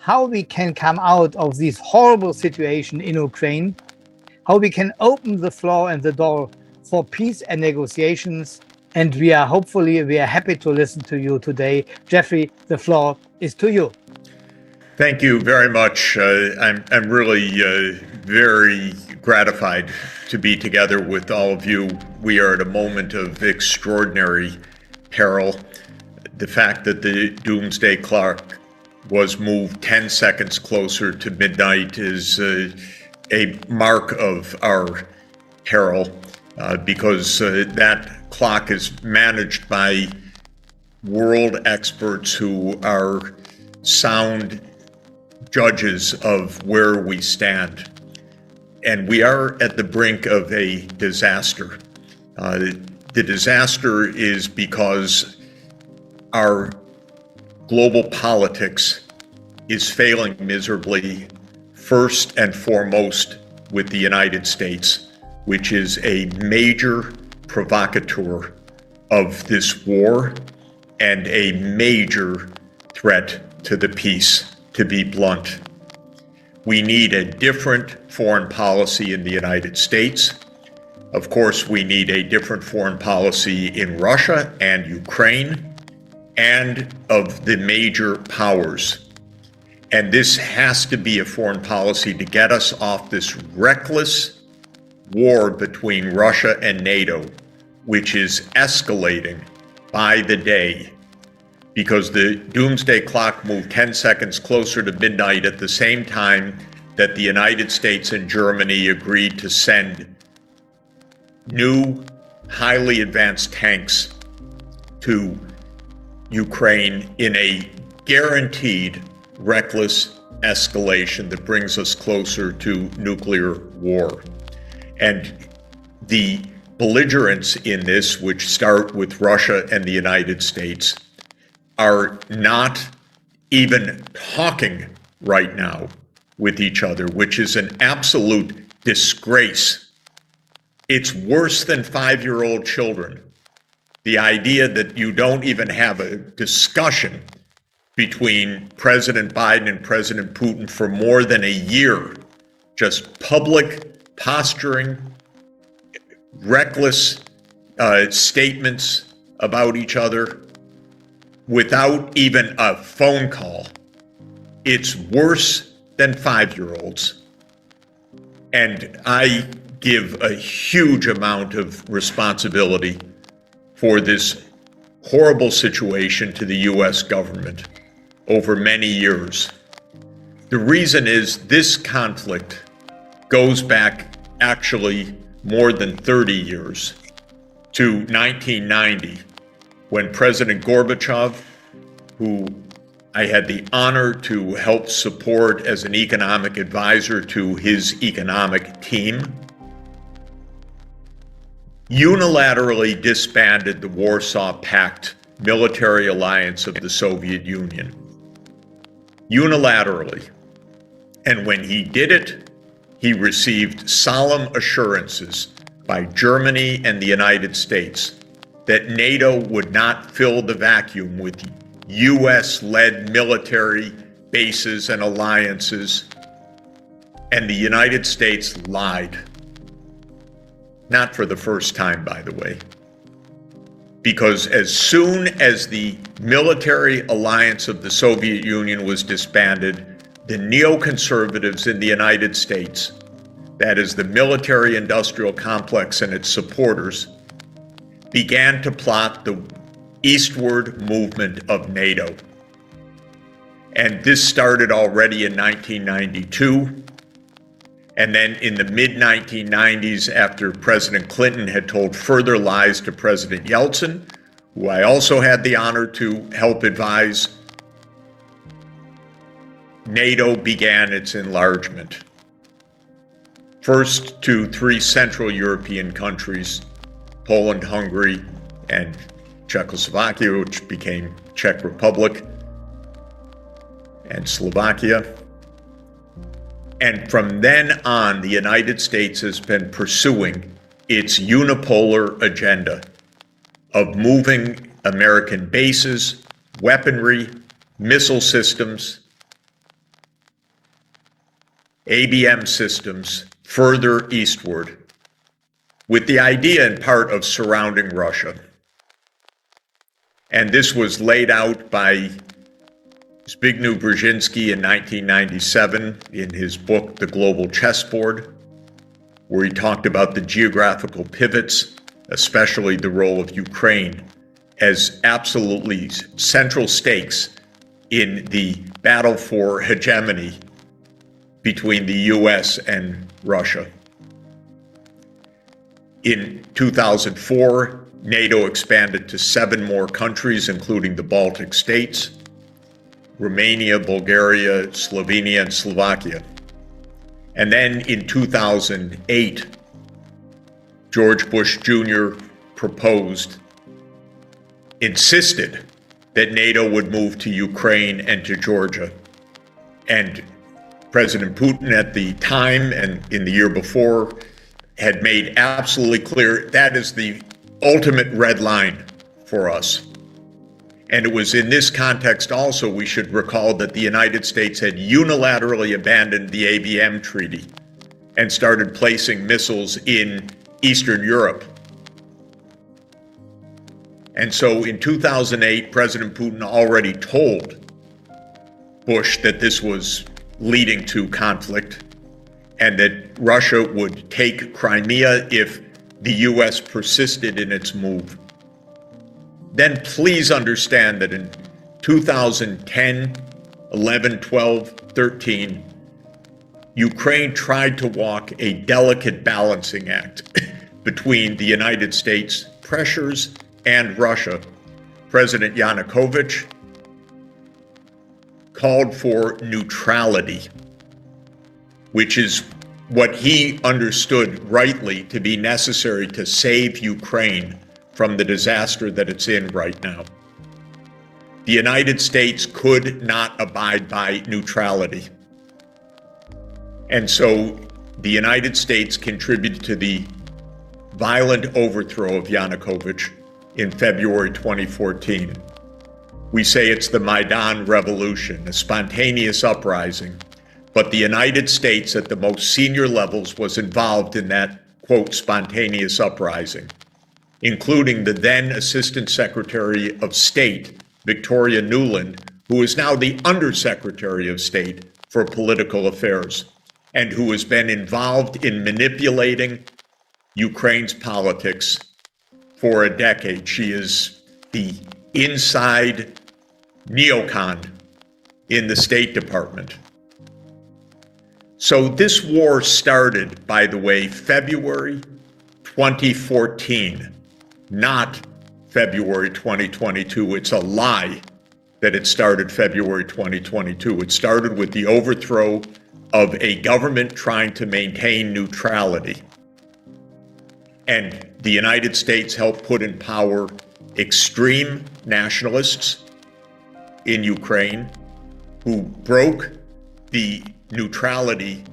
how we can come out of this horrible situation in Ukraine, how we can open the floor and the door for peace and negotiations. And we are happy to listen to you today. Jeffrey, the floor is to you. Thank you very much. I'm really very gratified to be together with all of you. We are at a moment of extraordinary peril. The fact that the doomsday clock was moved 10 seconds closer to midnight is a mark of our peril because that clock is managed by world experts who are sound judges of where we stand. And we are at the brink of a disaster. The disaster is because our global politics is failing miserably, first and foremost with the United States, which is a major provocateur of this war and a major threat to the peace, to be blunt. We need a different foreign policy in the United States. Of course, we need a different foreign policy in Russia and Ukraine and of the major powers. And this has to be a foreign policy to get us off this reckless war between Russia and NATO, which is escalating by the day, because the doomsday clock moved 10 seconds closer to midnight at the same time that the United States and Germany agreed to send new, highly advanced tanks to Ukraine in a guaranteed reckless escalation that brings us closer to nuclear war. And the belligerents in this, which start with Russia and the United States, are not even talking right now with each other, which is an absolute disgrace. It's worse than 5-year-old children. The idea that you don't even have a discussion between President Biden and President Putin for more than a year, just public posturing, reckless statements about each other without even a phone call. It's worse than 5-year-olds. And I give a huge amount of responsibility for this horrible situation to the U.S. government over many years. The reason is this conflict goes back actually more than 30 years to 1990, when President Gorbachev, who I had the honor to help support as an economic advisor to his economic team, unilaterally disbanded the Warsaw Pact military alliance of the Soviet Union. Unilaterally. And when he did it, he received solemn assurances by Germany and the United States that NATO would not fill the vacuum with US-led military bases and alliances. And the United States lied. Not for the first time, by the way. Because as soon as the military alliance of the Soviet Union was disbanded, the neoconservatives in the United States, that is the military-industrial complex and its supporters, began to plot the eastward movement of NATO. And this started already in 1992. And then in the mid-1990s, after President Clinton had told further lies to President Yeltsin, who I also had the honor to help advise, NATO began its enlargement. First to 3 Central European countries, Poland, Hungary, and Czechoslovakia, which became Czech Republic, and Slovakia. And from then on, the United States has been pursuing its unipolar agenda of moving American bases, weaponry, missile systems, ABM systems further eastward, with the idea in part of surrounding Russia. And this was laid out by Zbigniew Brzezinski in 1997 in his book, The Global Chessboard, where he talked about the geographical pivots, especially the role of Ukraine, as absolutely central stakes in the battle for hegemony between the US and Russia. In 2004, NATO expanded to 7 more countries, including the Baltic states, Romania, Bulgaria, Slovenia, and Slovakia. And then in 2008, George Bush Jr. insisted that NATO would move to Ukraine and to Georgia. And President Putin at the time and in the year before had made absolutely clear that is the ultimate red line for us. And it was in this context also we should recall that the United States had unilaterally abandoned the ABM treaty and started placing missiles in Eastern Europe. And so in 2008, President Putin already told Bush that this was leading to conflict and that Russia would take Crimea if the US persisted in its move. Then please understand that in 2010, 11, 12, 13, Ukraine tried to walk a delicate balancing act between the United States pressures and Russia. President Yanukovych called for neutrality, which is what he understood rightly to be necessary to save Ukraine from the disaster that it's in right now. The United States could not abide by neutrality. And so the United States contributed to the violent overthrow of Yanukovych in February 2014. We say it's the Maidan Revolution, a spontaneous uprising, but the United States at the most senior levels was involved in that, quote, spontaneous uprising, including the then Assistant Secretary of State, Victoria Nuland, who is now the Undersecretary of State for Political Affairs, and who has been involved in manipulating Ukraine's politics for a decade. She is the inside neocon in the State Department. So this war started, by the way, February 2014, not February 2022. It's a lie that it started February 2022. It started with the overthrow of a government trying to maintain neutrality. And the United States helped put in power extreme nationalists in Ukraine who broke the neutrality